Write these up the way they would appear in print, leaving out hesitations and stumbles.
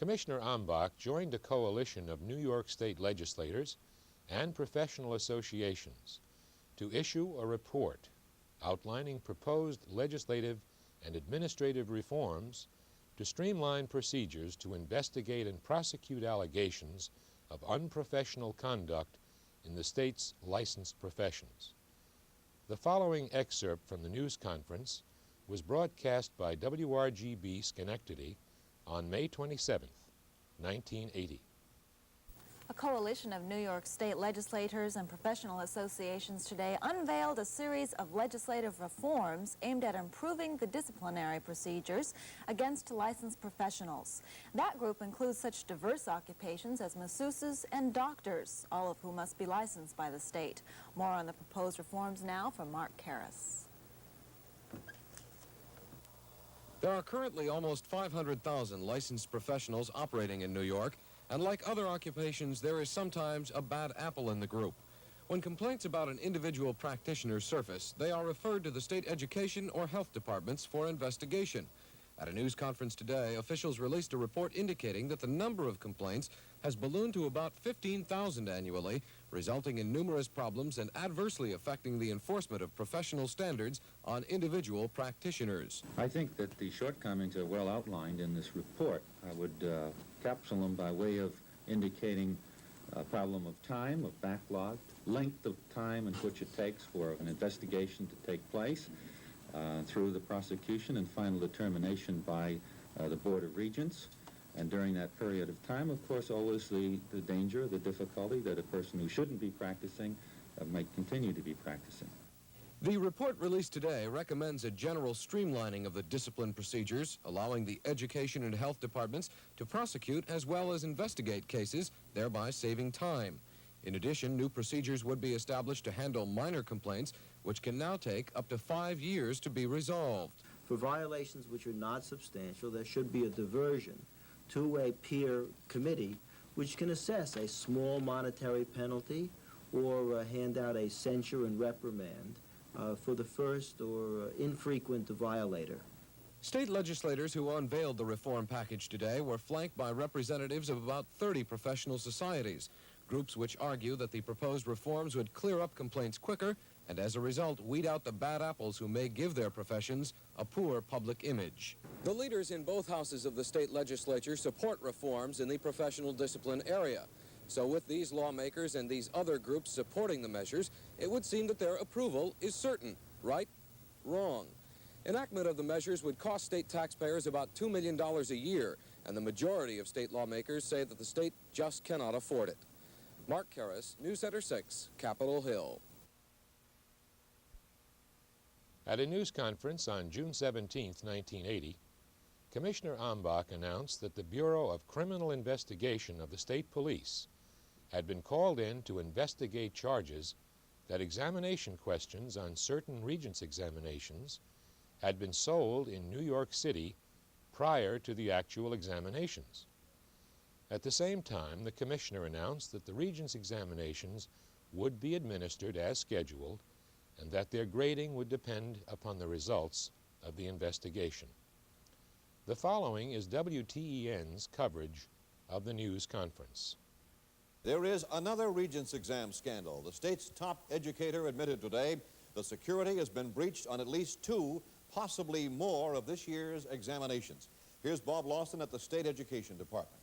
Commissioner Ambach joined a coalition of New York State legislators and professional associations to issue a report outlining proposed legislative and administrative reforms to streamline procedures to investigate and prosecute allegations of unprofessional conduct in the state's licensed professions. The following excerpt from the news conference was broadcast by WRGB Schenectady on May 27, 1980. A coalition of New York State legislators and professional associations today unveiled a series of legislative reforms aimed at improving the disciplinary procedures against licensed professionals. That group includes such diverse occupations as masseuses and doctors, all of whom must be licensed by the state. More on the proposed reforms now from Mark Karras. There are currently almost 500,000 licensed professionals operating in New York, and like other occupations, there is sometimes a bad apple in the group. When complaints about an individual practitioner surface, they are referred to the state education or health departments for investigation. At a news conference today, officials released a report indicating that the number of complaints has ballooned to about 15,000 annually, resulting in numerous problems and adversely affecting the enforcement of professional standards on individual practitioners. I think that the shortcomings are well outlined in this report. I would capsule them by way of indicating a problem of time, of backlog, length of time in which it takes for an investigation to take place, through the prosecution and final determination by the Board of Regents. And during that period of time, of course, always the danger, the difficulty that a person who shouldn't be practicing might continue to be practicing. The report released today recommends a general streamlining of the discipline procedures, allowing the education and health departments to prosecute as well as investigate cases, thereby saving time. In addition, new procedures would be established to handle minor complaints, which can now take up to 5 years to be resolved. For violations which are not substantial, there should be a diversion to a peer committee which can assess a small monetary penalty or hand out a censure and reprimand for the first or infrequent violator. State legislators who unveiled the reform package today were flanked by representatives of about 30 professional societies, groups which argue that the proposed reforms would clear up complaints quicker and as a result weed out the bad apples who may give their professions a poor public image. The leaders in both houses of the state legislature support reforms in the professional discipline area. So with these lawmakers and these other groups supporting the measures, it would seem that their approval is certain. Right? Wrong. Enactment of the measures would cost state taxpayers about $2 million a year, and the majority of state lawmakers say that the state just cannot afford it. Mark Karras, News Center 6, Capitol Hill. At a news conference on June 17, 1980, Commissioner Ambach announced that the Bureau of Criminal Investigation of the State Police had been called in to investigate charges that examination questions on certain Regents examinations had been sold in New York City prior to the actual examinations. At the same time, the Commissioner announced that the Regents examinations would be administered as scheduled and that their grading would depend upon the results of the investigation. The following is WTEN's coverage of the news conference. There is another Regents exam scandal. The state's top educator admitted today the security has been breached on at least 2, possibly more, of this year's examinations. Here's Bob Lawson at the State Education Department.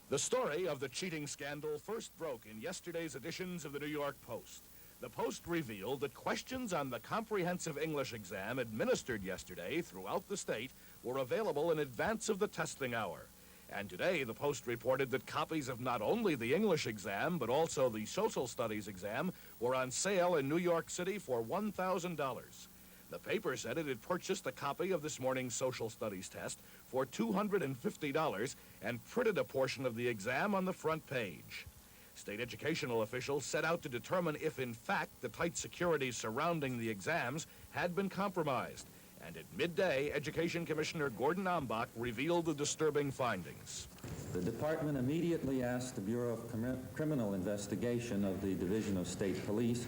The story of the cheating scandal first broke in yesterday's editions of the New York Post. The Post revealed that questions on the comprehensive English exam administered yesterday throughout the state were available in advance of the testing hour. And today, the Post reported that copies of not only the English exam, but also the social studies exam were on sale in New York City for $1,000. The paper said it had purchased a copy of this morning's social studies test for $250 and printed a portion of the exam on the front page. State educational officials set out to determine if, in fact, the tight security surrounding the exams had been compromised. And at midday, Education Commissioner Gordon Ambach revealed the disturbing findings. The department immediately asked the Bureau of Criminal Investigation of the Division of State Police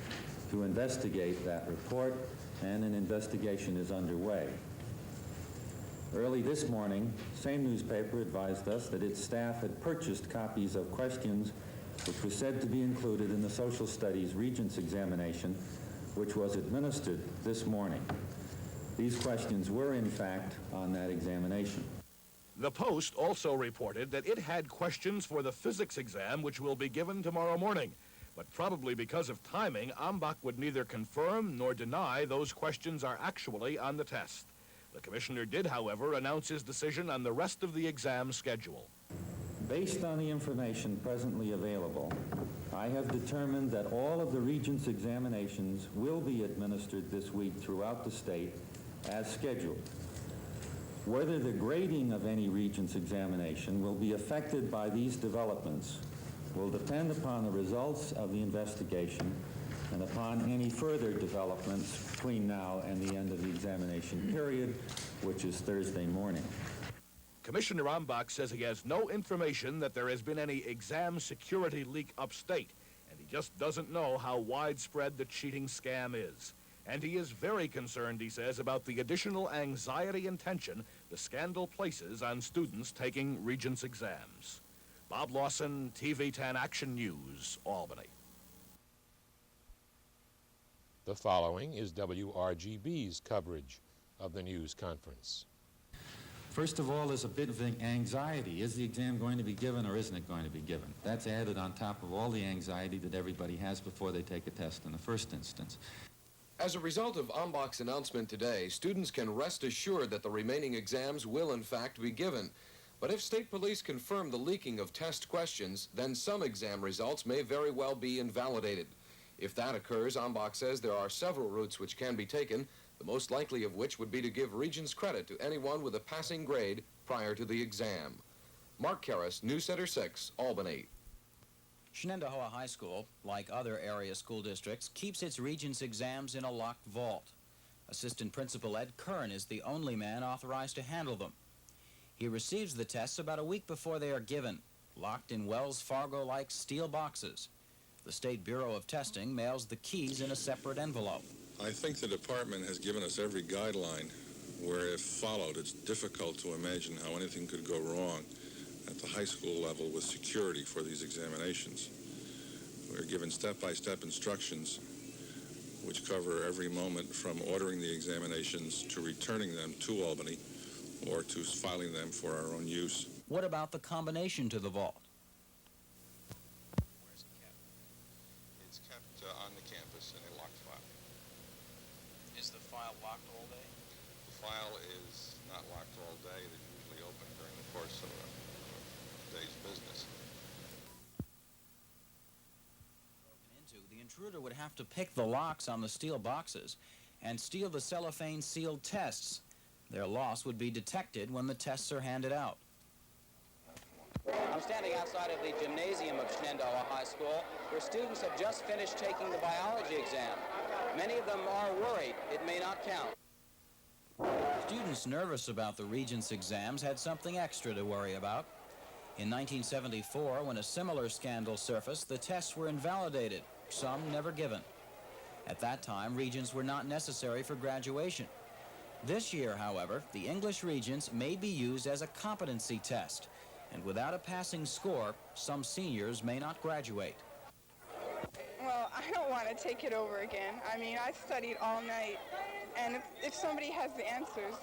to investigate that report, and an investigation is underway. Early this morning, same newspaper advised us that its staff had purchased copies of questions which were said to be included in the Social Studies Regents examination, which was administered this morning. These questions were, in fact, on that examination. The Post also reported that it had questions for the physics exam, which will be given tomorrow morning. But probably because of timing, Ambach would neither confirm nor deny those questions are actually on the test. The commissioner did, however, announce his decision on the rest of the exam schedule. Based on the information presently available, I have determined that all of the Regents examinations will be administered this week throughout the state as scheduled. Whether the grading of any Regents examination will be affected by these developments will depend upon the results of the investigation and upon any further developments between now and the end of the examination period, which is Thursday morning. Commissioner Ambach says he has no information that there has been any exam security leak upstate, and he just doesn't know how widespread the cheating scam is. And he is very concerned, he says, about the additional anxiety and tension the scandal places on students taking Regents exams. Bob Lawson, TV 10 Action News, Albany. The following is WRGB's coverage of the news conference. First of all, there's a bit of anxiety. Is the exam going to be given or isn't it going to be given? That's added on top of all the anxiety that everybody has before they take a test in the first instance. As a result of Ambach's announcement today, students can rest assured that the remaining exams will in fact be given. But if state police confirm the leaking of test questions, then some exam results may very well be invalidated. If that occurs, Ambach says there are several routes which can be taken, the most likely of which would be to give Regents credit to anyone with a passing grade prior to the exam. Mark Karras, News Center 6, Albany. Shenendahowa High School, like other area school districts, keeps its Regents exams in a locked vault. Assistant Principal Ed Kern is the only man authorized to handle them. He receives the tests about a week before they are given, locked in Wells Fargo-like steel boxes. The State Bureau of Testing mails the keys in a separate envelope. I think the department has given us every guideline where, if followed, it's difficult to imagine how anything could go wrong at the high school level with security for these examinations. We're given step-by-step instructions which cover every moment from ordering the examinations to returning them to Albany or to filing them for our own use. What about the combination to the vault? Where's it kept? It's kept on the campus in a locked file. Is the file locked all day? The file is not locked all day. It is usually open during the course of a day's business. The intruder would have to pick the locks on the steel boxes and steal the cellophane sealed tests. Their loss would be detected when the tests are handed out. I'm standing outside of the gymnasium of Shenendahowa High School, where students have just finished taking the biology exam. Many of them are worried it may not count. Students nervous about the Regents exams had something extra to worry about. In 1974, when a similar scandal surfaced, the tests were invalidated, some never given. At that time, Regents were not necessary for graduation. This year, however, the English Regents may be used as a competency test, and without a passing score, some seniors may not graduate. Well, I don't want to take it over again. I mean, I studied all night, and if somebody has the answers,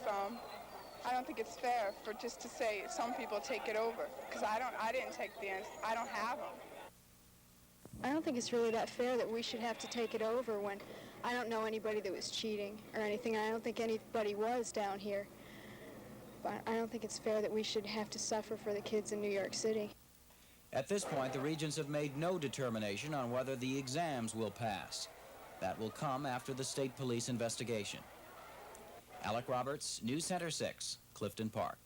I don't think it's fair for just to say some people take it over, because I didn't take the answers. I don't have them. I don't think it's really that fair that we should have to take it over when I don't know anybody that was cheating or anything. I don't think anybody was down here. But I don't think it's fair that we should have to suffer for the kids in New York City. At this point, the Regents have made no determination on whether the exams will pass. That will come after the state police investigation. Alec Roberts, News Center 6, Clifton Park.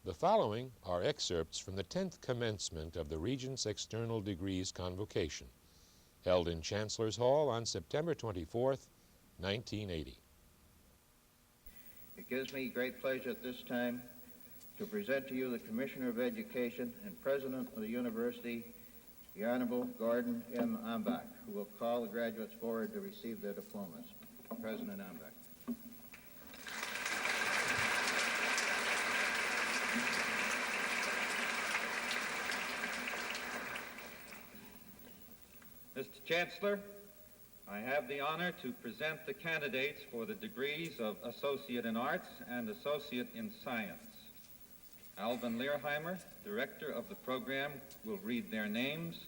The following are excerpts from the 10th commencement of the Regents External Degrees Convocation, held in Chancellor's Hall on September 24th, 1980. It gives me great pleasure at this time to present to you the Commissioner of Education and President of the University, the Honorable Gordon M. Ambach, who will call the graduates forward to receive their diplomas. President Ambach. Chancellor, I have the honor to present the candidates for the degrees of Associate in Arts and Associate in Science. Alvin Learheimer, Director of the program, will read their names.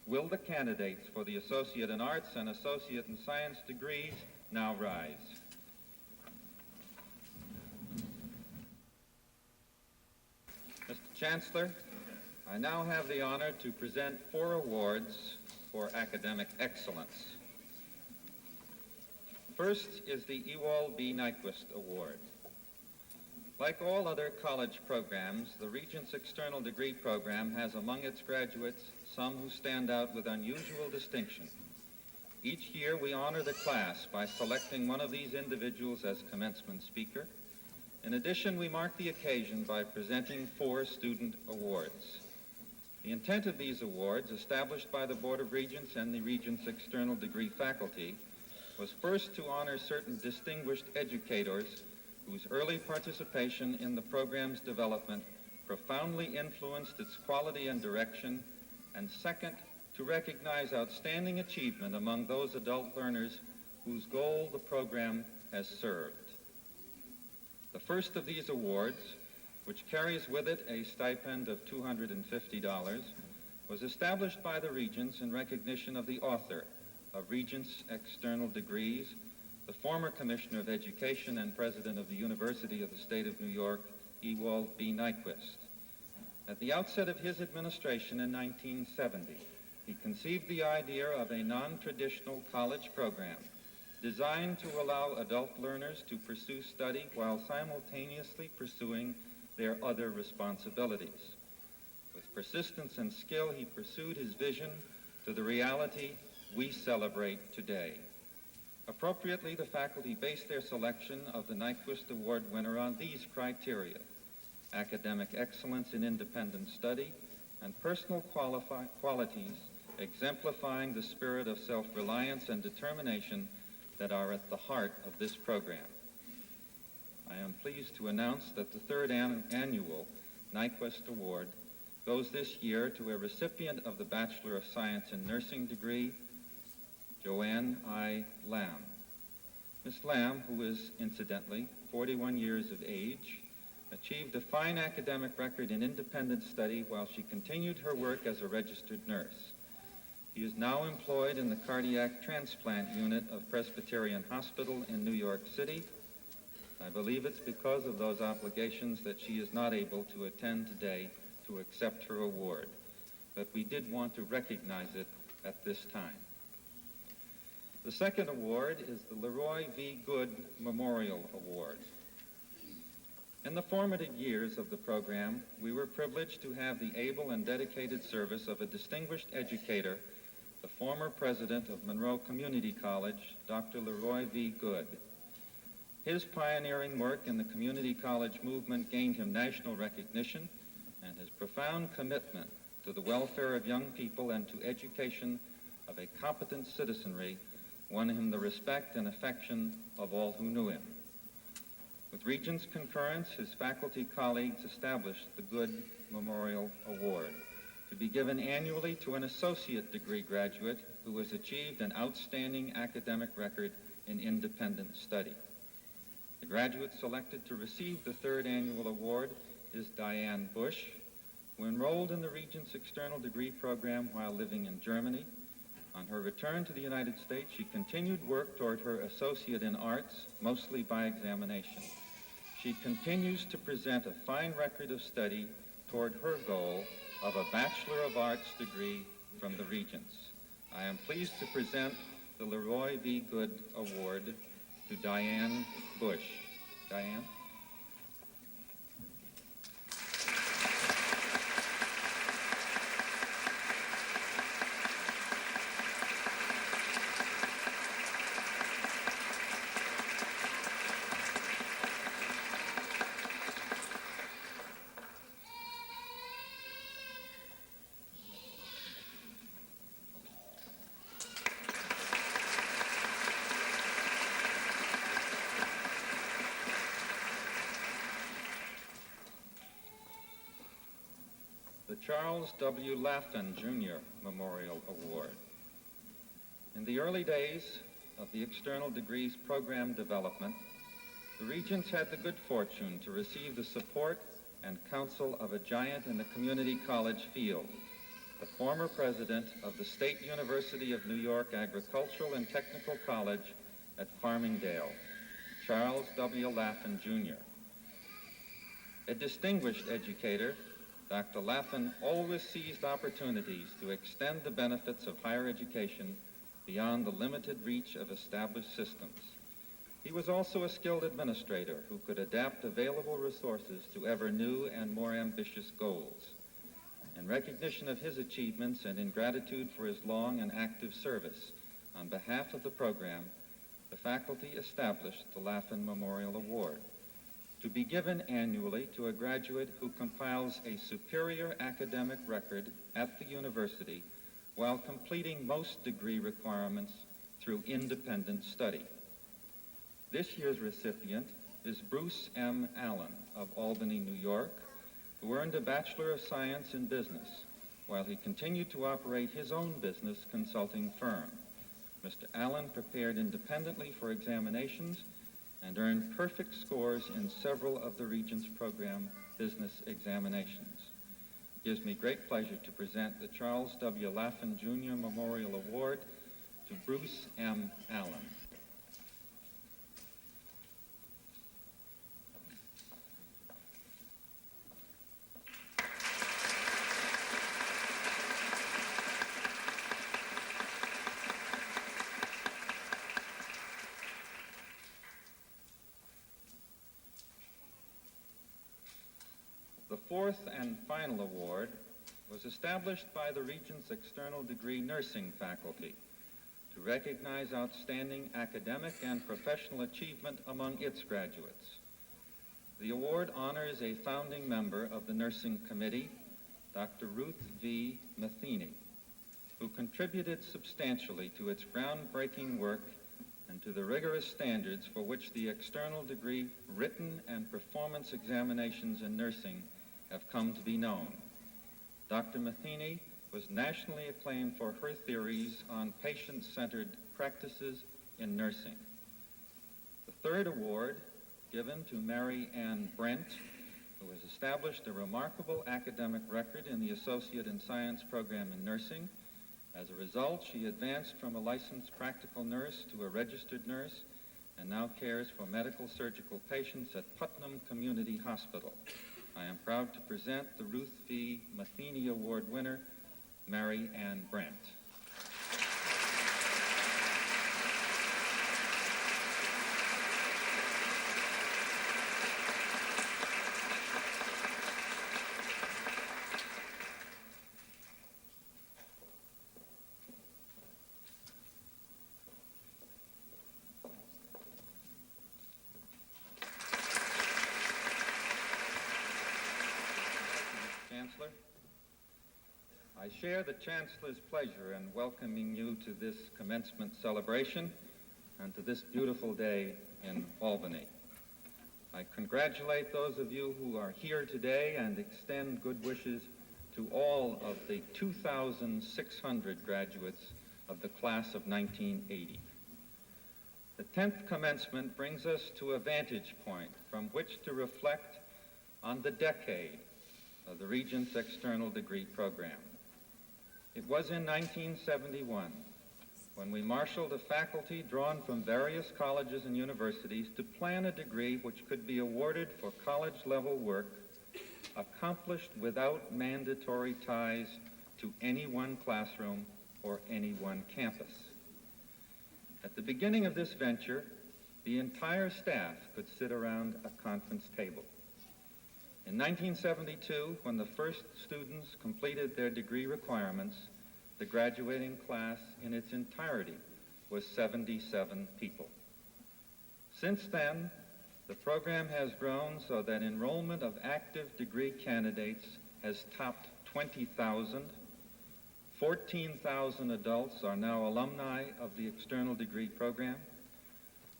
Will the candidates for the Associate in Arts and Associate in Science degrees now rise? Mr. Chancellor, I now have the honor to present 4 awards for academic excellence. First is the Ewald B. Nyquist Award. Like all other college programs, the Regents External Degree Program has among its graduates some who stand out with unusual distinction. Each year we honor the class by selecting one of these individuals as commencement speaker. In addition, we mark the occasion by presenting 4 student awards. The intent of these awards, established by the Board of Regents and the Regents External Degree faculty, was first to honor certain distinguished educators whose early participation in the program's development profoundly influenced its quality and direction, and second, to recognize outstanding achievement among those adult learners whose goal the program has served. The first of these awards, which carries with it a stipend of $250, was established by the Regents in recognition of the author of Regents External Degrees, the former Commissioner of Education and President of the University of the State of New York, Ewald B. Nyquist. At the outset of his administration in 1970, he conceived the idea of a non-traditional college program designed to allow adult learners to pursue study while simultaneously pursuing their other responsibilities. With persistence and skill, he pursued his vision to the reality we celebrate today. Appropriately, the faculty based their selection of the Nyquist Award winner on these criteria: academic excellence in independent study and personal qualities exemplifying the spirit of self-reliance and determination that are at the heart of this program. I am pleased to announce that the 3rd annual Nyquist Award goes this year to a recipient of the Bachelor of Science in Nursing degree, Joanne I. Lamb. Miss Lamb, who is, incidentally, 41 years of age, achieved a fine academic record in independent study while she continued her work as a registered nurse. She is now employed in the cardiac transplant unit of Presbyterian Hospital in New York City. I believe it's because of those obligations that she is not able to attend today to accept her award, but we did want to recognize it at this time. The second award is the Leroy V. Good Memorial Award. In the formative years of the program, we were privileged to have the able and dedicated service of a distinguished educator, the former president of Monroe Community College, Dr. Leroy V. Good. His pioneering work in the community college movement gained him national recognition, and his profound commitment to the welfare of young people and to education of a competent citizenry won him the respect and affection of all who knew him. With Regents' concurrence, his faculty colleagues established the Good Memorial Award to be given annually to an associate degree graduate who has achieved an outstanding academic record in independent study. The graduate selected to receive the 3rd annual award is Diane Bush, who enrolled in the Regents External Degree Program while living in Germany. On her return to the United States, she continued work toward her Associate in Arts, mostly by examination. She continues to present a fine record of study toward her goal of a Bachelor of Arts degree from the Regents. I am pleased to present the Leroy V. Good Award to Diane Bush. Diane? The Charles W. Laffin Jr. Memorial Award. In the early days of the external degrees program development, the Regents had the good fortune to receive the support and counsel of a giant in the community college field, the former president of the State University of New York Agricultural and Technical College at Farmingdale, Charles W. Laffin, Jr. A distinguished educator, Dr. Laffin always seized opportunities to extend the benefits of higher education beyond the limited reach of established systems. He was also a skilled administrator who could adapt available resources to ever new and more ambitious goals. In recognition of his achievements and in gratitude for his long and active service, on behalf of the program, the faculty established the Laffin Memorial Award, to be given annually to a graduate who compiles a superior academic record at the university while completing most degree requirements through independent study. This year's recipient is Bruce M. Allen of Albany, New York, who earned a Bachelor of Science in Business while he continued to operate his own business consulting firm. Mr. Allen prepared independently for examinations and earned perfect scores in several of the Regents program business examinations. It gives me great pleasure to present the Charles W. Laffin Jr. Memorial Award to Bruce M. Allen. The fourth and final award was established by the Regents External Degree Nursing faculty to recognize outstanding academic and professional achievement among its graduates. The award honors a founding member of the nursing committee, Dr. Ruth V. Matheny, who contributed substantially to its groundbreaking work and to the rigorous standards for which the external degree written and performance examinations in nursing have come to be known. Dr. Matheny was nationally acclaimed for her theories on patient-centered practices in nursing. The third award, given to Mary Ann Brent, who has established a remarkable academic record in the Associate in Science program in nursing. As a result, she advanced from a licensed practical nurse to a registered nurse and now cares for medical surgical patients at Putnam Community Hospital. I am proud to present the Ruth V. Matheny Award winner, Mary Ann Brent. Chancellor, I share the Chancellor's pleasure in welcoming you to this commencement celebration and to this beautiful day in Albany. I congratulate those of you who are here today and extend good wishes to all of the 2,600 graduates of the class of 1980. The 10th commencement brings us to a vantage point from which to reflect on the decade of the Regents External Degree Program. It was in 1971 when we marshaled a faculty drawn from various colleges and universities to plan a degree which could be awarded for college-level work accomplished without mandatory ties to any one classroom or any one campus. At the beginning of this venture, the entire staff could sit around a conference table. In 1972, when the first students completed their degree requirements, the graduating class in its entirety was 77 people. Since then, the program has grown so that enrollment of active degree candidates has topped 20,000. 14,000 adults are now alumni of the external degree program.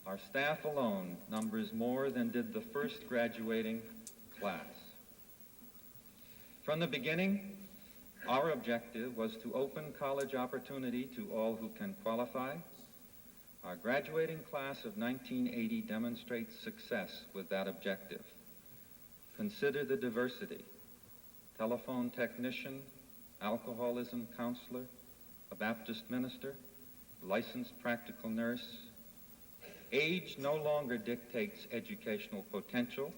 Our staff alone numbers more than did the first graduating class. From the beginning, Our objective was to open college opportunity to all who can qualify. Our graduating class of 1980 demonstrates success with that objective. Consider the diversity: telephone technician, alcoholism counselor, a Baptist minister, licensed practical nurse. Age no longer dictates educational potential.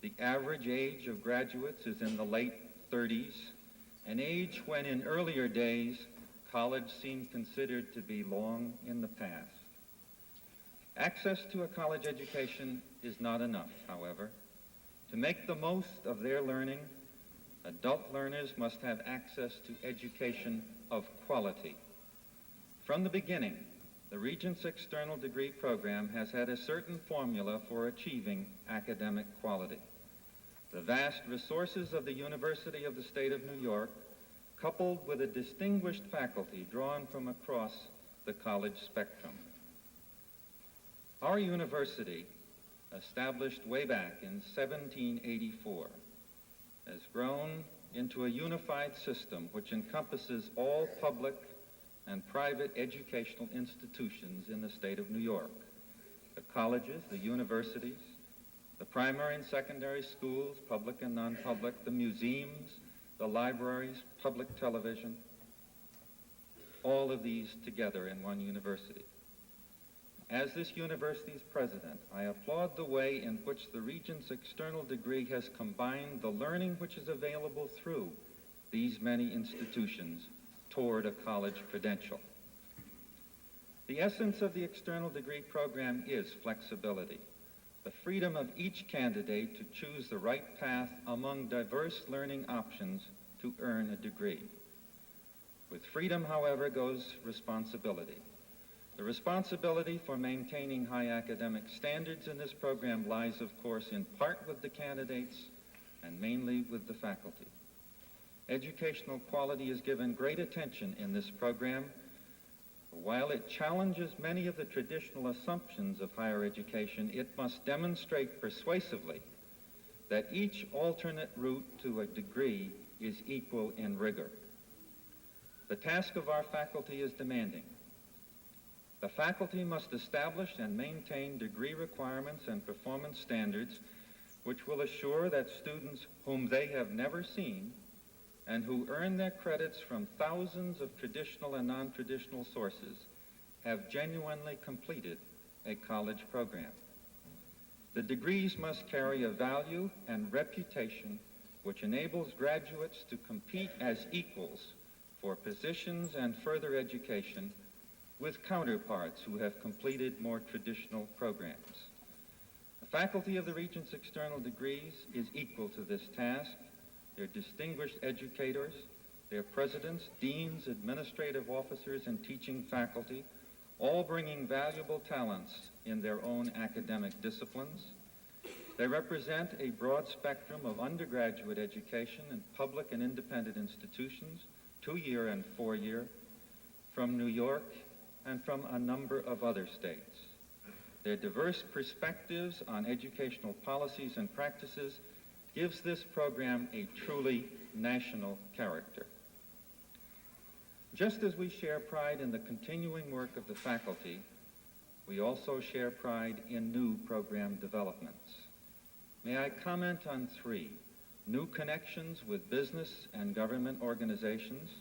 The average age of graduates is in the late 30s, an age when in earlier days college seemed considered to be long in the past. Access to a college education is not enough, however. To make the most of their learning, adult learners must have access to education of quality. From the beginning, the Regents External Degree Program has had a certain formula for achieving academic quality. The vast resources of the University of the State of New York, coupled with a distinguished faculty drawn from across the college spectrum. Our university, established way back in 1784, has grown into a unified system which encompasses all public and private educational institutions in the state of New York: the colleges, the universities, the primary and secondary schools, public and non-public, the museums, the libraries, public television, all of these together in one university. As this university's president, I applaud the way in which the Regents' external degree has combined the learning which is available through these many institutions toward a college credential. The essence of the external degree program is flexibility, the freedom of each candidate to choose the right path among diverse learning options to earn a degree. With freedom, however, goes responsibility. The responsibility for maintaining high academic standards in this program lies, of course, in part with the candidates and mainly with the faculty. Educational quality is given great attention in this program. While it challenges many of the traditional assumptions of higher education, it must demonstrate persuasively that each alternate route to a degree is equal in rigor. The task of our faculty is demanding. The faculty must establish and maintain degree requirements and performance standards which will assure that students whom they have never seen and who earn their credits from thousands of traditional and non-traditional sources have genuinely completed a college program. The degrees must carry a value and reputation which enables graduates to compete as equals for positions and further education with counterparts who have completed more traditional programs. The faculty of the Regents' external degrees is equal to this task. They're distinguished educators, their presidents, deans, administrative officers, and teaching faculty, all bringing valuable talents in their own academic disciplines. They represent a broad spectrum of undergraduate education in public and independent institutions, 2-year and 4-year, from New York and from a number of other states. Their diverse perspectives on educational policies and practices gives this program a truly national character. Just as we share pride in the continuing work of the faculty, we also share pride in new program developments. May I comment on 3: new connections with business and government organizations,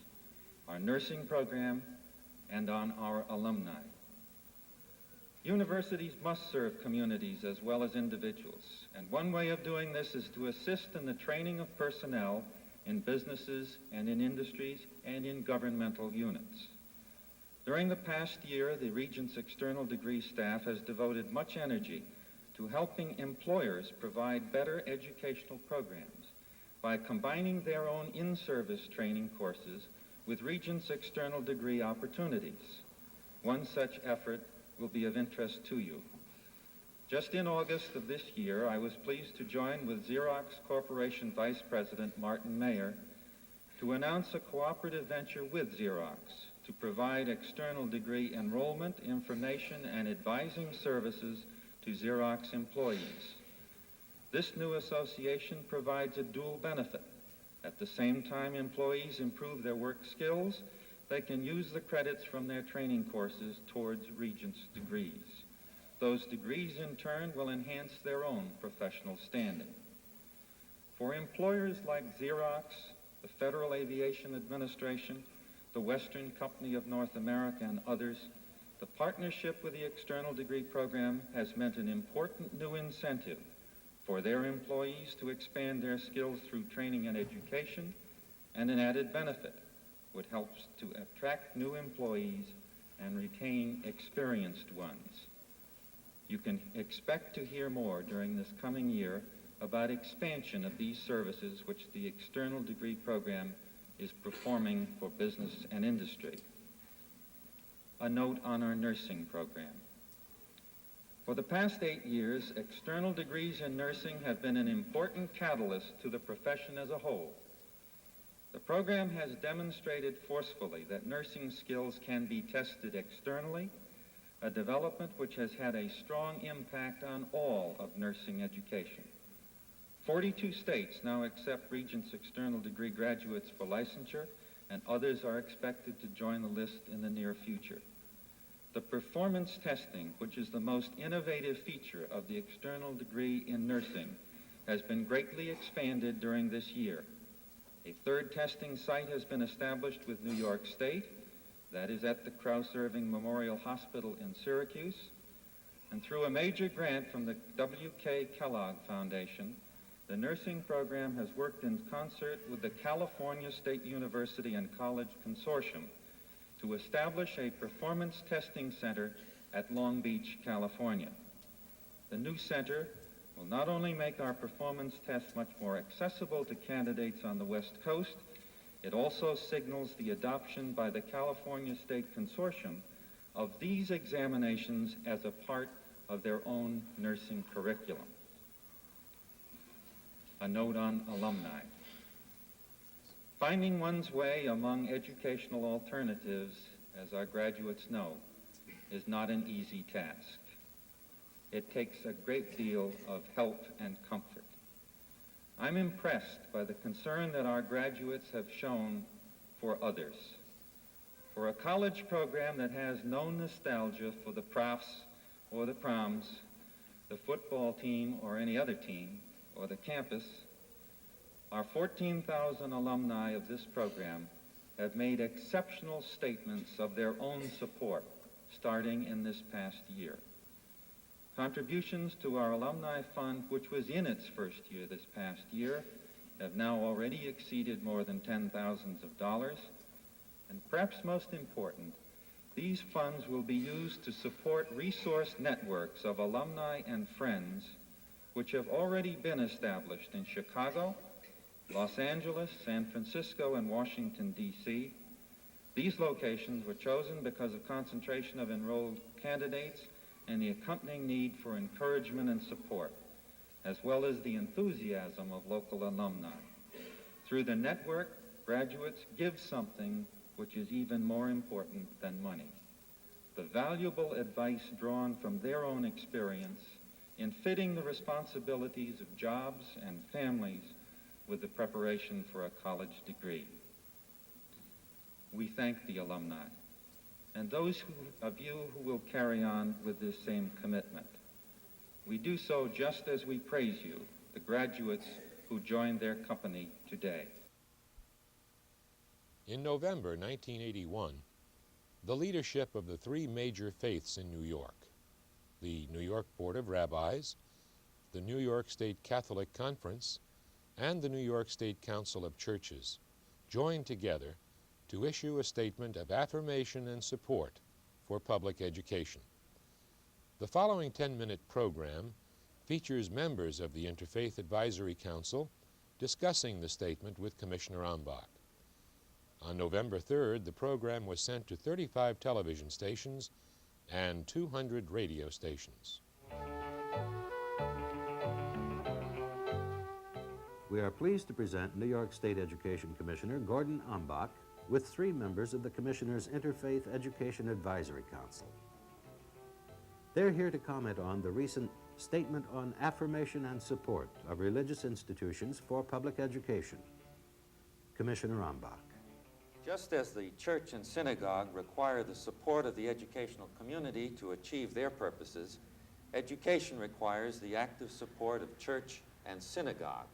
our nursing program, and on our alumni. Universities must serve communities as well as individuals, and one way of doing this is to assist in the training of personnel in businesses and in industries and in governmental units. During the past year, the Regents' external degree staff has devoted much energy to helping employers provide better educational programs by combining their own in-service training courses with Regents' external degree opportunities. One such effort will be of interest to you. Just in August of this year, I was pleased to join with Xerox Corporation Vice President Martin Mayer to announce a cooperative venture with Xerox to provide external degree enrollment, information, and advising services to Xerox employees. This new association provides a dual benefit, At the same time employees improve their work skills, they can use the credits from their training courses towards Regents degrees. Those degrees, in turn, will enhance their own professional standing. For employers like Xerox, the Federal Aviation Administration, the Western Company of North America, and others, the partnership with the external degree program has meant an important new incentive for their employees to expand their skills through training and education, and an added benefit, which helps to attract new employees and retain experienced ones. You can expect to hear more during this coming year about expansion of these services which the external degree program is performing for business and industry. A note on our nursing program. For the past 8 years, external degrees in nursing have been an important catalyst to the profession as a whole. The program has demonstrated forcefully that nursing skills can be tested externally, a development which has had a strong impact on all of nursing education. 42 states now accept Regents external degree graduates for licensure, and others are expected to join the list in the near future. The performance testing, which is the most innovative feature of the external degree in nursing, has been greatly expanded during this year. A third testing site has been established with New York State, that is at the Krauss-Irving Memorial Hospital in Syracuse, and through a major grant from the W.K. Kellogg Foundation, the nursing program has worked in concert with the California State University and College Consortium to establish a performance testing center at Long Beach, California. The new center will not only make our performance tests much more accessible to candidates on the West Coast, it also signals the adoption by the California State Consortium of these examinations as a part of their own nursing curriculum. A note on alumni. Finding one's way among educational alternatives, as our graduates know, is not an easy task. It takes a great deal of help and comfort. I'm impressed by the concern that our graduates have shown for others. For a college program that has no nostalgia for the profs or the proms, the football team or any other team, or the campus, our 14,000 alumni of this program have made exceptional statements of their own support starting in this past year. Contributions to our alumni fund, which was in its first year this past year, have now already exceeded more than $10,000. And perhaps most important, these funds will be used to support resource networks of alumni and friends which have already been established in Chicago, Los Angeles, San Francisco, and Washington, D.C. These locations were chosen because of concentration of enrolled candidates and the accompanying need for encouragement and support, as well as the enthusiasm of local alumni. Through the network, graduates give something which is even more important than money: the valuable advice drawn from their own experience in fitting the responsibilities of jobs and families with the preparation for a college degree. We thank the alumni and those of you who will carry on with this same commitment. We do so just as we praise you, the graduates who joined their company today. In November 1981, the leadership of the three major faiths in New York, the New York Board of Rabbis, the New York State Catholic Conference, and the New York State Council of Churches, joined together to issue a statement of affirmation and support for public education. The following 10-minute program features members of the Interfaith Advisory Council discussing the statement with Commissioner Ambach. On November 3rd, the program was sent to 35 television stations and 200 radio stations. We are pleased to present New York State Education Commissioner Gordon Ambach with 3 members of the Commissioner's Interfaith Education Advisory Council. They're here to comment on the recent Statement on Affirmation and Support of Religious Institutions for Public Education. Commissioner Ambach. Just as the church and synagogue require the support of the educational community to achieve their purposes, education requires the active support of church and synagogue.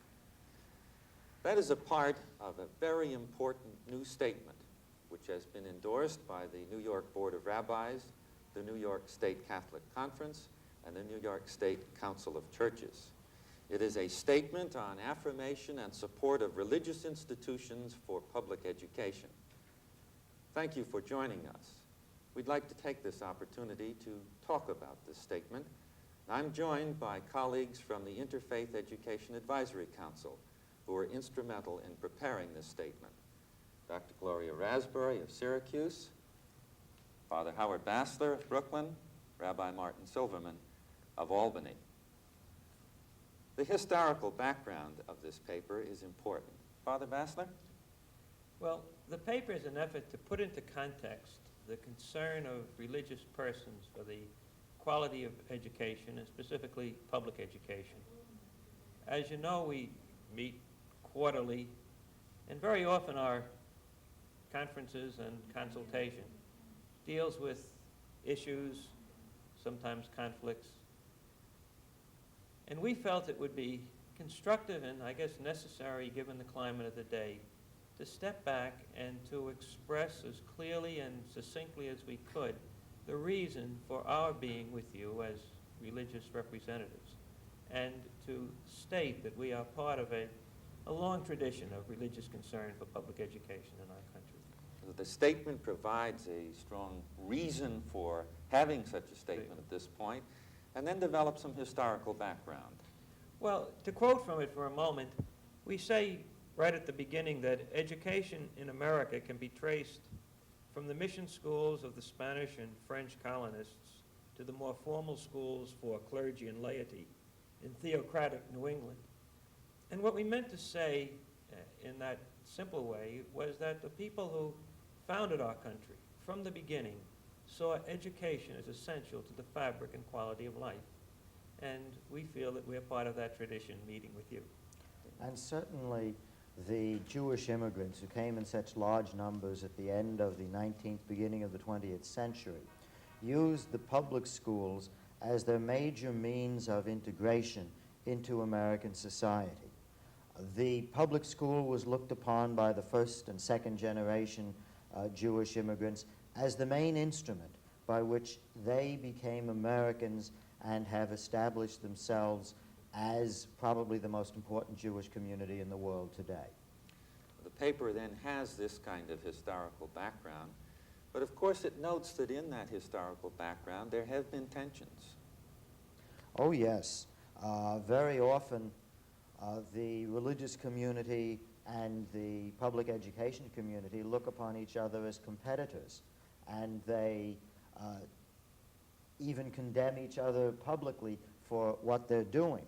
That is a part of a very important new statement, which has been endorsed by the New York Board of Rabbis, the New York State Catholic Conference, and the New York State Council of Churches. It is a statement on affirmation and support of religious institutions for public education. Thank you for joining us. We'd like to take this opportunity to talk about this statement. I'm joined by colleagues from the Interfaith Education Advisory Council, who were instrumental in preparing this statement. Dr. Gloria Raspberry of Syracuse, Father Howard Bassler of Brooklyn, Rabbi Martin Silverman of Albany. The historical background of this paper is important. Father Bassler? Well, the paper is an effort to put into context the concern of religious persons for the quality of education, and specifically public education. As you know, we meet quarterly, and very often our conferences and consultation deals with issues, sometimes conflicts, and we felt it would be constructive and I guess necessary, given the climate of the day, to step back and to express as clearly and succinctly as we could the reason for our being with you as religious representatives, and to state that we are part of a long tradition of religious concern for public education in our country. The statement provides a strong reason for having such a statement at this point, and then develop some historical background. Well, to quote from it for a moment, we say right at the beginning that education in America can be traced from the mission schools of the Spanish and French colonists to the more formal schools for clergy and laity in theocratic New England. And what we meant to say in that simple way was that the people who founded our country from the beginning saw education as essential to the fabric and quality of life. And we feel that we're part of that tradition meeting with you. And certainly the Jewish immigrants who came in such large numbers at the end of the 19th, beginning of the 20th century, used the public schools as their major means of integration into American society. The public school was looked upon by the first and second generation Jewish immigrants as the main instrument by which they became Americans and have established themselves as probably the most important Jewish community in the world today. The paper then has this kind of historical background, but of course it notes that in that historical background there have been tensions. Oh yes, very often the religious community and the public education community look upon each other as competitors, and they even condemn each other publicly for what they're doing.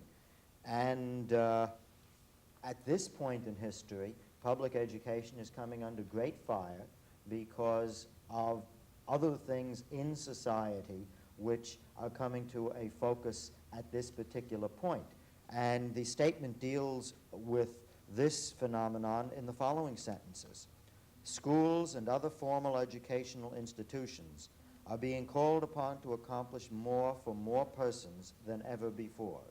And at this point in history, public education is coming under great fire because of other things in society which are coming to a focus at this particular point. And the statement deals with this phenomenon in the following sentences. Schools and other formal educational institutions are being called upon to accomplish more for more persons than ever before.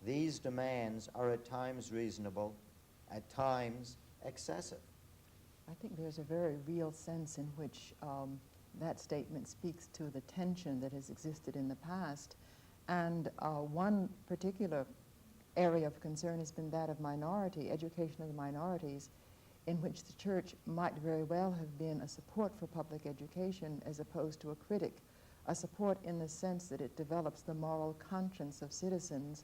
These demands are at times reasonable, at times excessive. I think there's a very real sense in which that statement speaks to the tension that has existed in the past. And one particular area of concern has been that of minority, education of the minorities, in which the church might very well have been a support for public education as opposed to a critic, a support in the sense that it develops the moral conscience of citizens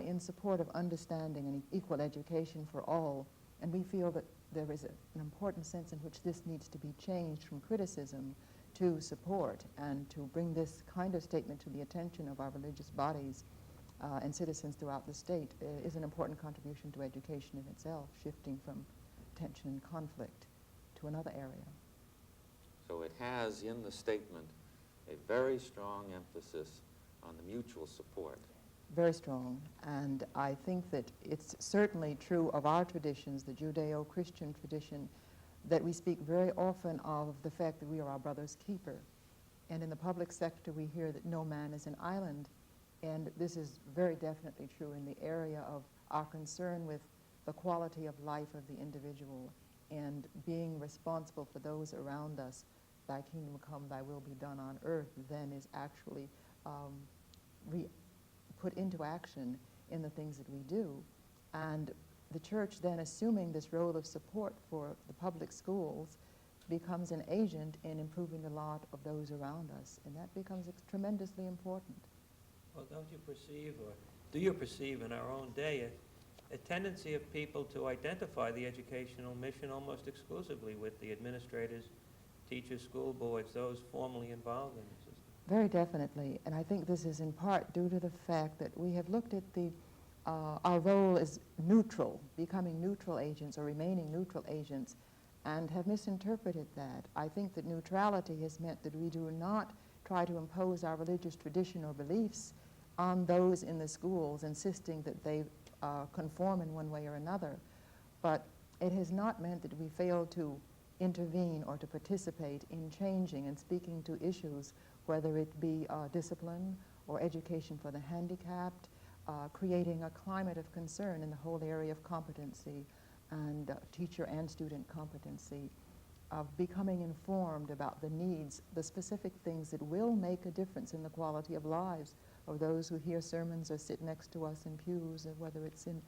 in support of understanding and equal education for all. And we feel that there is an important sense in which this needs to be changed from criticism to support, and to bring this kind of statement to the attention of our religious bodies and citizens throughout the state is an important contribution to education in itself, shifting from tension and conflict to another area. So it has in the statement a very strong emphasis on the mutual support. very strong. And I think that it's certainly true of our traditions, the Judeo-Christian tradition, that we speak very often of the fact that we are our brother's keeper. And in the public sector, we hear that no man is an island. And this is very definitely true in the area of our concern with the quality of life of the individual and being responsible for those around us. Thy kingdom come, thy will be done on earth, then is actually put into action in the things that we do. And the church then, assuming this role of support for the public schools, becomes an agent in improving the lot of those around us. And that becomes tremendously important. Well, don't you perceive, or do you perceive in our own day, a tendency of people to identify the educational mission almost exclusively with the administrators, teachers, school boards, those formally involved in the system? Very definitely. And I think this is in part due to the fact that we have looked at our role as neutral, becoming neutral agents or remaining neutral agents, and have misinterpreted that. I think that neutrality has meant that we do not try to impose our religious tradition or beliefs on those in the schools, insisting that they conform in one way or another. But it has not meant that we fail to intervene or to participate in changing and speaking to issues, whether it be discipline or education for the handicapped, creating a climate of concern in the whole area of competency and teacher and student competency, of becoming informed about the needs, the specific things that will make a difference in the quality of lives of those who hear sermons or sit next to us in pews, whether it's in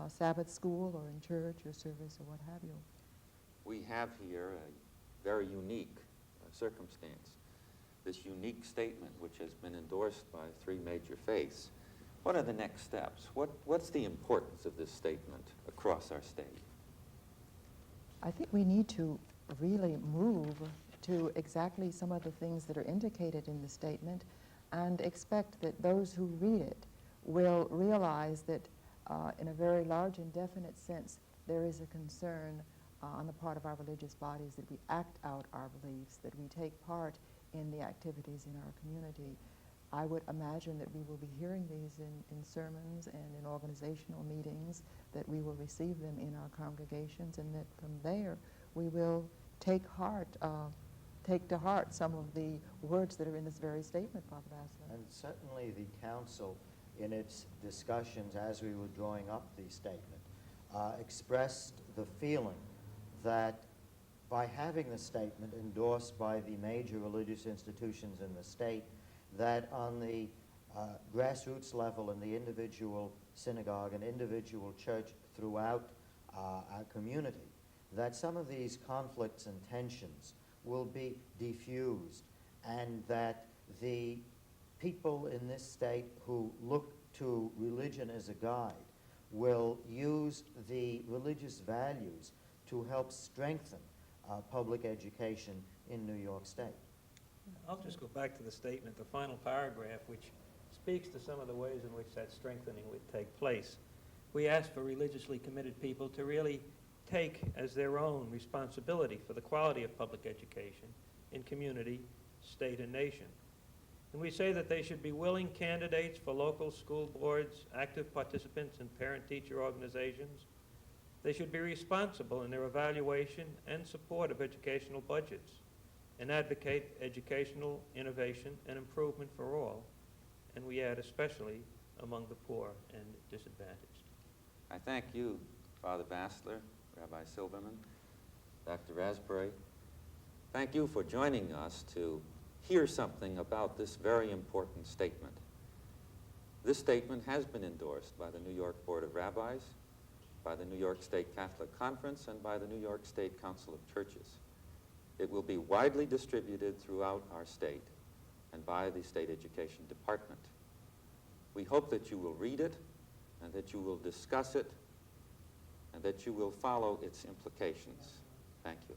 Sabbath school or in church or service or what have you. We have here a very unique circumstance, this unique statement which has been endorsed by three major faiths. What are the next steps? What's the importance of this statement across our state? I think we need to really move to exactly some of the things that are indicated in the statement and expect that those who read it will realize that in a very large and definite sense there is a concern on the part of our religious bodies that we act out our beliefs, that we take part in the activities in our community. I would imagine that we will be hearing these in sermons and in organizational meetings, that we will receive them in our congregations, and that from there we will take to heart some of the words that are in this very statement, Father Bassler. And certainly the council, in its discussions as we were drawing up the statement, expressed the feeling that by having the statement endorsed by the major religious institutions in the state, that on the grassroots level in the individual synagogue and individual church throughout our community, that some of these conflicts and tensions will be diffused, and that the people in this state who look to religion as a guide will use the religious values to help strengthen public education in New York State. I'll just go back to the statement, the final paragraph, which speaks to some of the ways in which that strengthening would take place. We ask for religiously committed people to really take as their own responsibility for the quality of public education in community, state, and nation. And we say that they should be willing candidates for local school boards, active participants in parent-teacher organizations. They should be responsible in their evaluation and support of educational budgets, and advocate educational innovation and improvement for all, and we add especially among the poor and disadvantaged. I thank you, Father Bassler, Rabbi Silverman, Dr. Raspberry. Thank you for joining us to hear something about this very important statement. This statement has been endorsed by the New York Board of Rabbis, by the New York State Catholic Conference, and by the New York State Council of Churches. It will be widely distributed throughout our state and by the State Education Department. We hope that you will read it and that you will discuss it and that you will follow its implications. Thank you.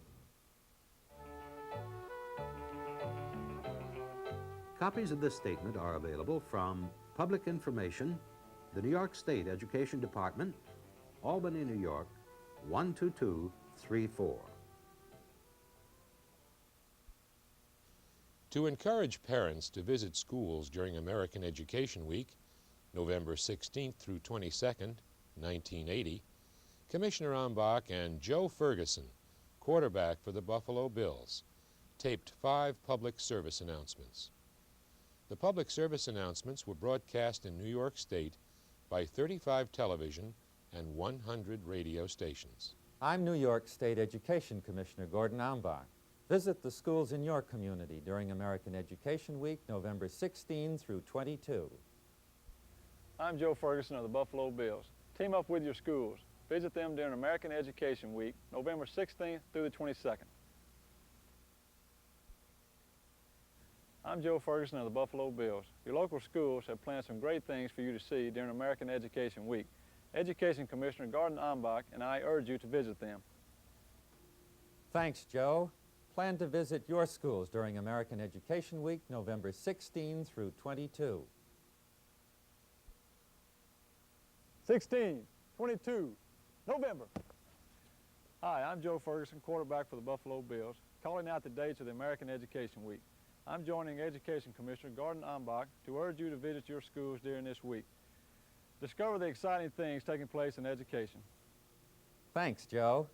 Copies of this statement are available from Public Information, the New York State Education Department, Albany, New York, 12234. To encourage parents to visit schools during American Education Week, November 16th through 22nd, 1980, Commissioner Ambach and Joe Ferguson, quarterback for the Buffalo Bills, taped 5 public service announcements. The public service announcements were broadcast in New York State by 35 television and 100 radio stations. I'm New York State Education Commissioner Gordon Ambach. Visit the schools in your community during American Education Week, November 16 through 22. I'm Joe Ferguson of the Buffalo Bills. Team up with your schools. Visit them during American Education Week, November 16th through the 22nd. I'm Joe Ferguson of the Buffalo Bills. Your local schools have planned some great things for you to see during American Education Week. Education Commissioner Gordon Ambach and I urge you to visit them. Thanks, Joe. Plan to visit your schools during American Education Week, November 16 through 22. 16, 22, November. Hi, I'm Joe Ferguson, quarterback for the Buffalo Bills, calling out the dates of the American Education Week. I'm joining Education Commissioner Gordon Ambach to urge you to visit your schools during this week. Discover the exciting things taking place in education. Thanks, Joe.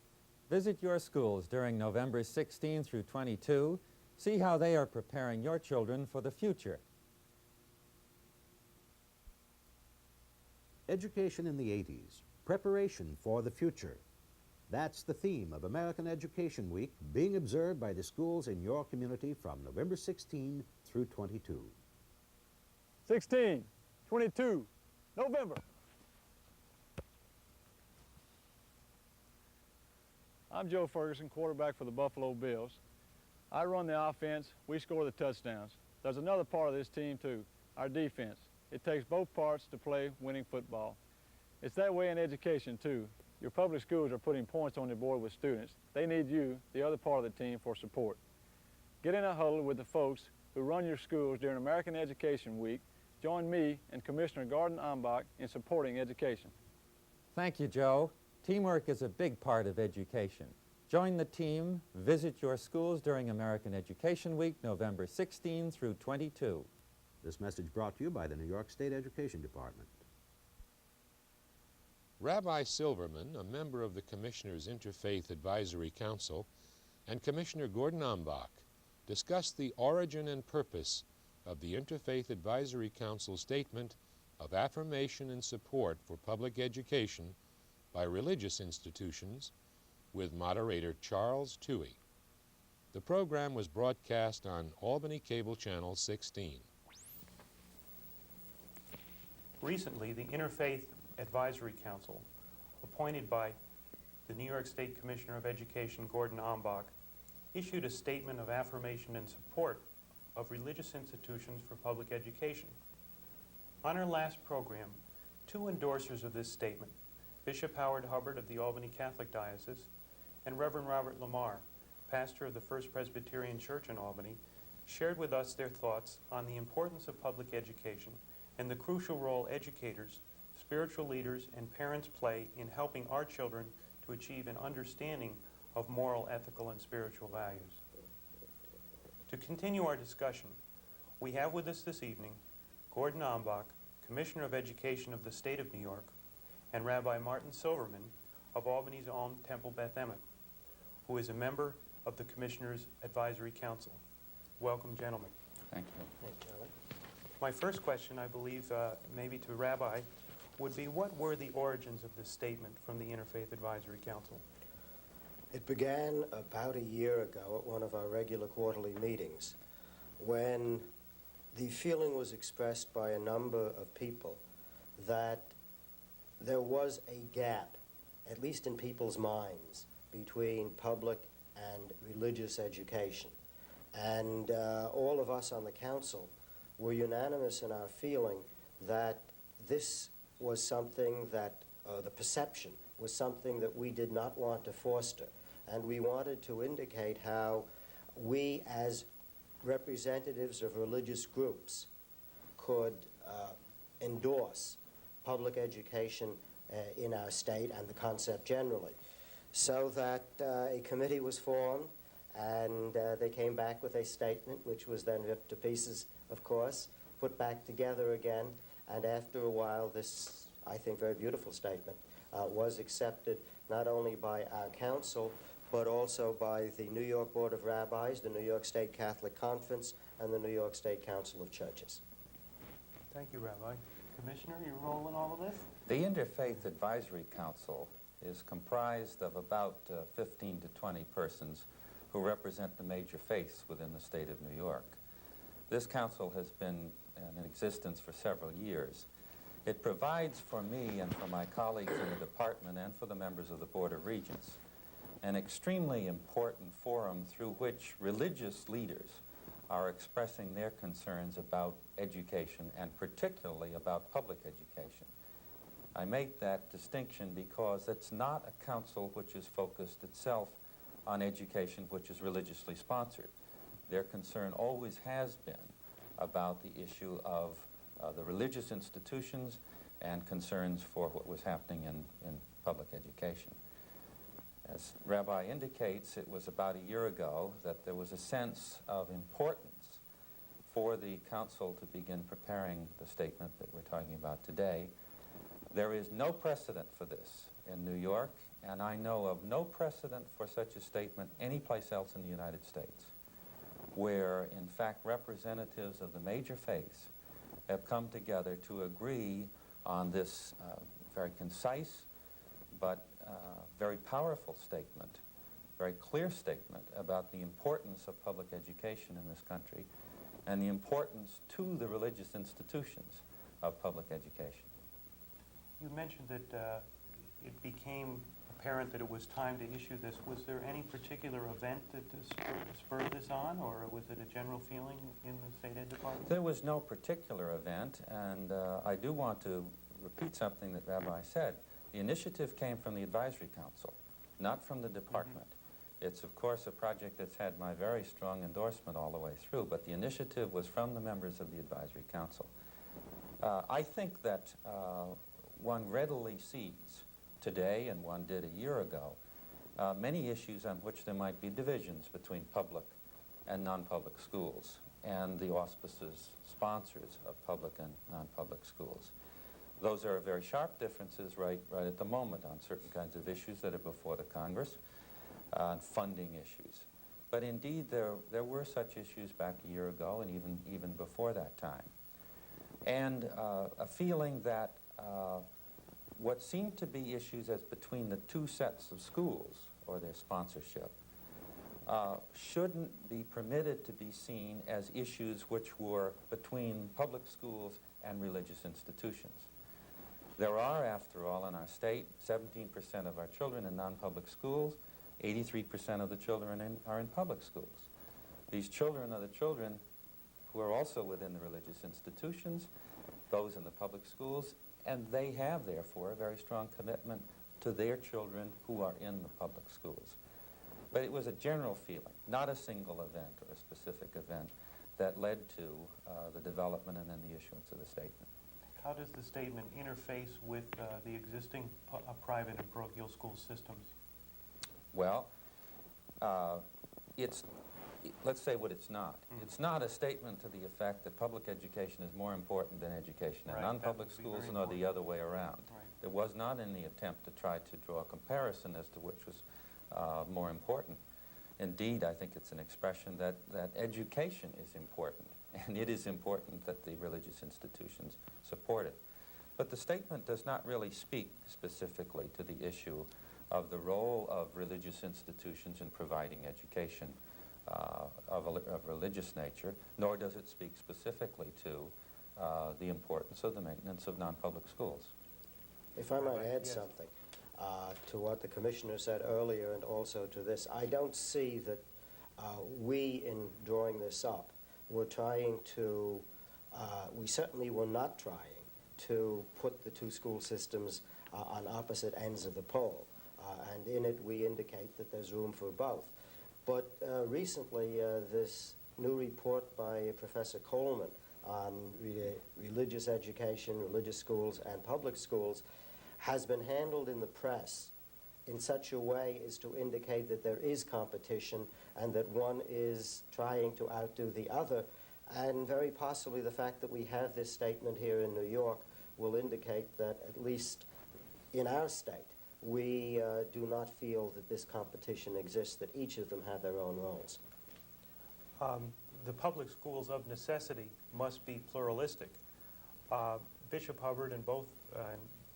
Visit your schools during November 16 through 22. See how they are preparing your children for the future. Education in the 80s, preparation for the future. That's the theme of American Education Week, being observed by the schools in your community from November 16 through 22. 16, 22, November. I'm Joe Ferguson, quarterback for the Buffalo Bills. I run the offense, we score the touchdowns. There's another part of this team too, our defense. It takes both parts to play winning football. It's that way in education too. Your public schools are putting points on the board with students. They need you, the other part of the team, for support. Get in a huddle with the folks who run your schools during American Education Week. Join me and Commissioner Gordon Ambach in supporting education. Thank you, Joe. Teamwork is a big part of education. Join the team. Visit your schools during American Education Week, November 16 through 22. This message brought to you by the New York State Education Department. Rabbi Silverman, a member of the Commissioner's Interfaith Advisory Council, and Commissioner Gordon Ambach discussed the origin and purpose of the Interfaith Advisory Council statement of affirmation and support for public education by religious institutions with moderator Charles Touhey. The program was broadcast on Albany Cable Channel 16. Recently, the Interfaith Advisory Council, appointed by the New York State Commissioner of Education, Gordon Ambach, issued a statement of affirmation and support of religious institutions for public education. On our last program, 2 endorsers of this statement, Bishop Howard Hubbard of the Albany Catholic Diocese and Reverend Robert Lamar, pastor of the First Presbyterian Church in Albany, shared with us their thoughts on the importance of public education and the crucial role educators, spiritual leaders, and parents play in helping our children to achieve an understanding of moral, ethical, and spiritual values. To continue our discussion, we have with us this evening Gordon Ambach, Commissioner of Education of the State of New York, and Rabbi Martin Silverman of Albany's own Temple Beth Emet, who is a member of the Commissioner's Advisory Council. Welcome, gentlemen. Thank you. My first question, I believe, maybe to Rabbi, would be what were the origins of this statement from the Interfaith Advisory Council? It began about a year ago at one of our regular quarterly meetings when the feeling was expressed by a number of people that there was a gap, at least in people's minds, between public and religious education. And all of us on the council were unanimous in our feeling that this was something that, the perception was something that we did not want to foster. And we wanted to indicate how we, as representatives of religious groups, could endorse public education in our state and the concept generally. So that a committee was formed, and they came back with a statement, which was then ripped to pieces, of course, put back together again, And after a while, this, I think, very beautiful statement was accepted not only by our council, but also by the New York Board of Rabbis, the New York State Catholic Conference, and the New York State Council of Churches. Thank you, Rabbi. Commissioner, your role in all of this? The Interfaith Advisory Council is comprised of about 15 to 20 persons who represent the major faiths within the state of New York. This council has been in existence for several years. It provides for me and for my colleagues in the department and for the members of the Board of Regents an extremely important forum through which religious leaders are expressing their concerns about education and particularly about public education. I make that distinction because it's not a council which is focused itself on education which is religiously sponsored. Their concern always has been about the issue of the religious institutions and concerns for what was happening in public education. As Rabbi indicates, it was about a year ago that there was a sense of importance for the council to begin preparing the statement that we're talking about today. There is no precedent for this in New York, and I know of no precedent for such a statement anyplace else in the United States, where, in fact, representatives of the major faiths have come together to agree on this very concise but very powerful statement, very clear statement about the importance of public education in this country and the importance to the religious institutions of public education. You mentioned that it became apparent that it was time to issue this. Was there any particular event that spurred this on, or was it a general feeling in the State Ed Department? There was no particular event, and I do want to repeat something that Rabbi said. The initiative came from the Advisory Council, not from the department. It's, of course, a project that's had my very strong endorsement all the way through, but the initiative was from the members of the Advisory Council. I think that one readily sees today, and one did a year ago, many issues on which there might be divisions between public and non-public schools and the auspices, sponsors of public and non-public schools. Those are very sharp differences right at the moment on certain kinds of issues that are before the Congress, on funding issues. But indeed, there were such issues back a year ago and even before that time. And a feeling that what seemed to be issues as between the two sets of schools or their sponsorship shouldn't be permitted to be seen as issues which were between public schools and religious institutions. There are, after all, in our state, 17% of our children in non-public schools, 83% of the children are in public schools. These children are the children who are also within the religious institutions, those in the public schools, and they have, therefore, a very strong commitment to their children who are in the public schools. But it was a general feeling, not a single event or a specific event, that led to the development and then the issuance of the statement. How does the statement interface with the existing private and parochial school systems? Well, let's say what it's not. It's not a statement to the effect that public education is more important than education in non-public schools, nor the other way around. There was not any attempt to try to draw a comparison as to which was more important. Indeed, I think it's an expression that education is important, and it is important that the religious institutions support it. But the statement does not really speak specifically to the issue of the role of religious institutions in providing education of religious nature, nor does it speak specifically to the importance of the maintenance of non-public schools. If I might add something to what the Commissioner said earlier and also to this, I don't see that we, in drawing this up, were trying to, we certainly were not trying to put the two school systems on opposite ends of the pole. And in it, we indicate that there's room for both. But recently, this new report by Professor Coleman on religious education, religious schools, and public schools has been handled in the press in such a way as to indicate that there is competition and that one is trying to outdo the other. And very possibly the fact that we have this statement here in New York will indicate that, at least in our state, we do not feel that this competition exists, that each of them have their own roles. The public schools of necessity must be pluralistic. Bishop Hubbard and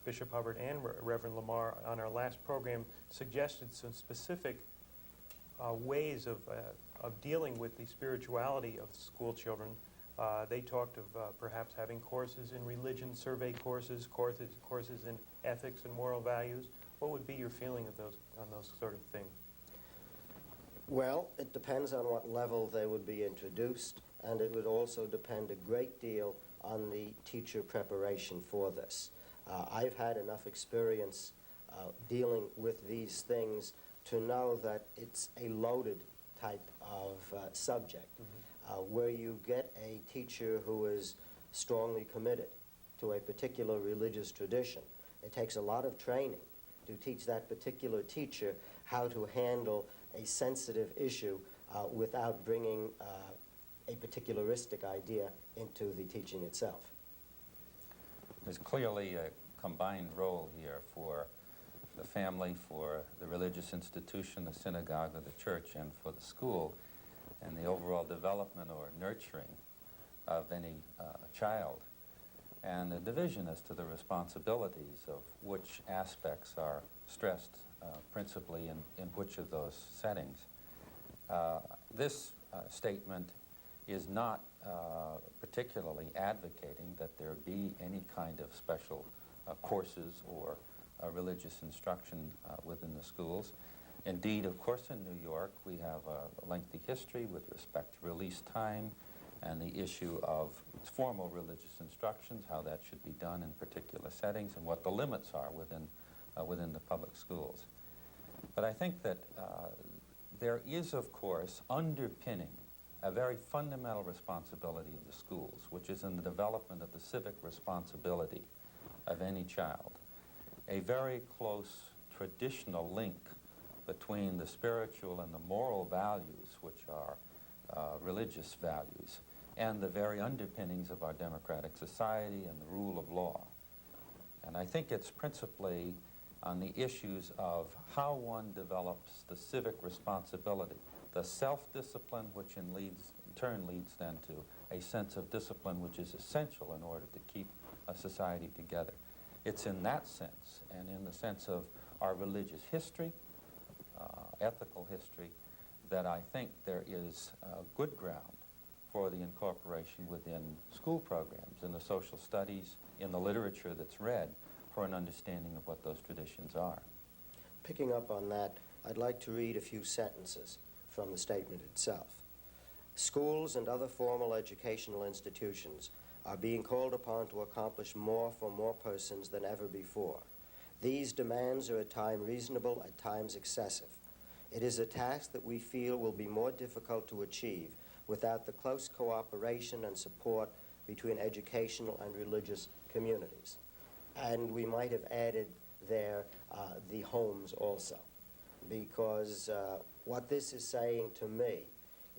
Bishop Hubbard and Reverend Lamar on our last program suggested some specific ways of dealing with the spirituality of school children. They talked of perhaps having courses in religion, survey courses in ethics and moral values. What would be your feeling of on those sort of things? Well, it depends on what level they would be introduced, and it would also depend a great deal on the teacher preparation for this. I've had enough experience dealing with these things to know that it's a loaded type of subject, where you get a teacher who is strongly committed to a particular religious tradition. It takes a lot of training to teach that particular teacher how to handle a sensitive issue without bringing a particularistic idea into the teaching itself. There's clearly a combined role here for the family, for the religious institution, the synagogue or the church, and for the school, and the overall development or nurturing of any child, and a division as to the responsibilities of which aspects are stressed principally in which of those settings. This statement is not particularly advocating that there be any kind of special courses or religious instruction within the schools. Indeed, of course, in New York, we have a lengthy history with respect to release time and the issue of formal religious instructions, how that should be done in particular settings, and what the limits are within the public schools. But I think that there is, of course, underpinning a very fundamental responsibility of the schools, which is in the development of the civic responsibility of any child. A very close traditional link between the spiritual and the moral values, which are religious values, and the very underpinnings of our democratic society and the rule of law. And I think it's principally on the issues of how one develops the civic responsibility, the self-discipline which in turn leads then to a sense of discipline which is essential in order to keep a society together. It's in that sense, and in the sense of our religious history, ethical history, that I think there is good ground for the incorporation within school programs, in the social studies, in the literature that's read, for an understanding of what those traditions are. Picking up on that, I'd like to read a few sentences from the statement itself. Schools and other formal educational institutions are being called upon to accomplish more for more persons than ever before. These demands are at times reasonable, at times excessive. It is a task that we feel will be more difficult to achieve without the close cooperation and support between educational and religious communities. And we might have added there the homes also, because what this is saying to me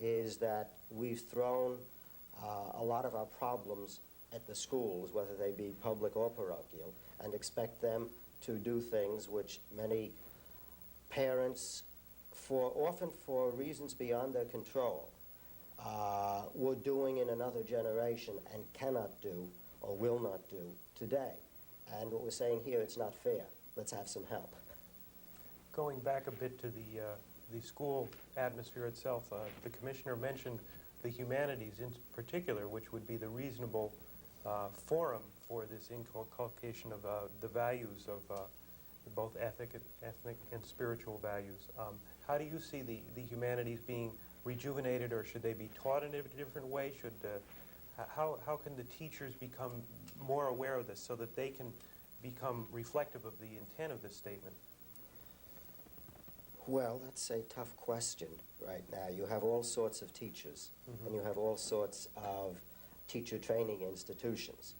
is that we've thrown a lot of our problems at the schools, whether they be public or parochial, and expect them to do things which many parents, often for reasons beyond their control, were doing in another generation and cannot do or will not do today. And what we're saying here, it's not fair. Let's have some help. Going back a bit to the school atmosphere itself, the commissioner mentioned the humanities in particular, which would be the reasonable forum for this inculcation of the values of both ethnic and spiritual values. How do you see the humanities being rejuvenated, or should they be taught in a different way? How can the teachers become more aware of this so that they can become reflective of the intent of this statement? Well, that's a tough question right now. You have all sorts of teachers, and you have all sorts of teacher training institutions.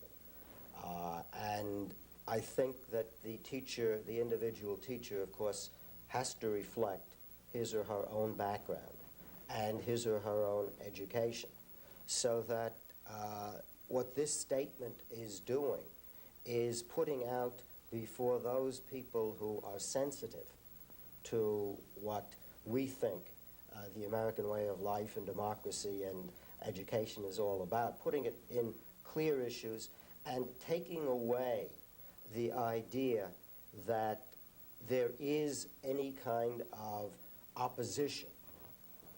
And I think that the teacher, the individual teacher, of course, has to reflect his or her own background and his or her own education. so that what this statement is doing is putting out before those people who are sensitive to what we think the American way of life and democracy and education is all about, putting it in clear issues and taking away the idea that there is any kind of opposition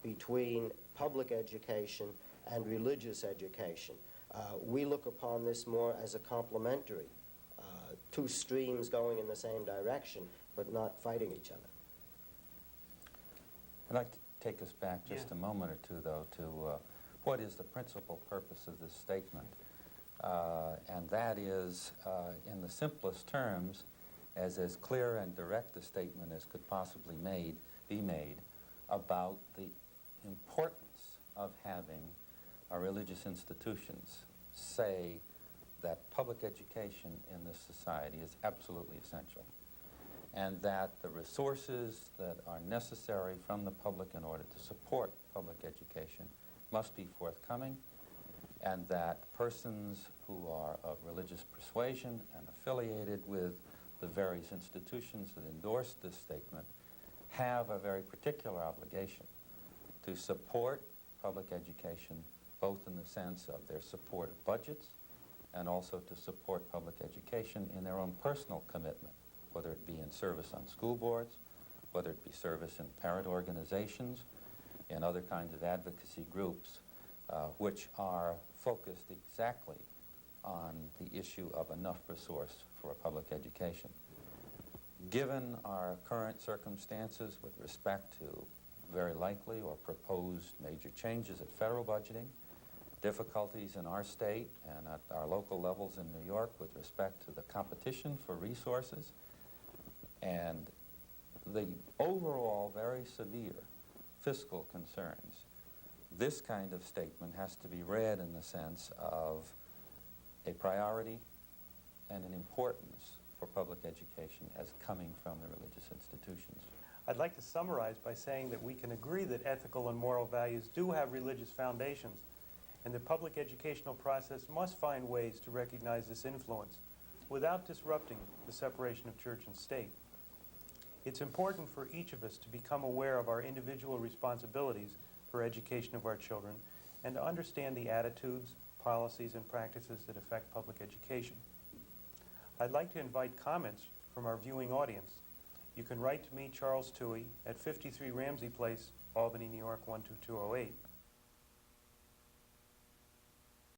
between public education and religious education. We look upon this more as a complementary, two streams going in the same direction, but not fighting each other. I'd like to take us back just a moment or two, though, to what is the principal purpose of this statement. And that is, in the simplest terms, as clear and direct a statement as could possibly be made about the importance of having our religious institutions say that public education in this society is absolutely essential, and that the resources that are necessary from the public in order to support public education must be forthcoming, and that persons who are of religious persuasion and affiliated with the various institutions that endorse this statement have a very particular obligation to support public education, both in the sense of their support of budgets and also to support public education in their own personal commitment, whether it be in service on school boards, whether it be service in parent organizations, in other kinds of advocacy groups, which are focused exactly on the issue of enough resource for a public education. Given our current circumstances with respect to very likely or proposed major changes at federal budgeting, difficulties in our state and at our local levels in New York with respect to the competition for resources, and the overall very severe fiscal concerns, this kind of statement has to be read in the sense of a priority and an importance for public education as coming from the religious institutions. I'd like to summarize by saying that we can agree that ethical and moral values do have religious foundations, and the public educational process must find ways to recognize this influence without disrupting the separation of church and state. It's important for each of us to become aware of our individual responsibilities for education of our children and to understand the attitudes, policies, and practices that affect public education. I'd like to invite comments from our viewing audience. You can write to me, Charles Touhey, at 53 Ramsey Place, Albany, New York, 12208.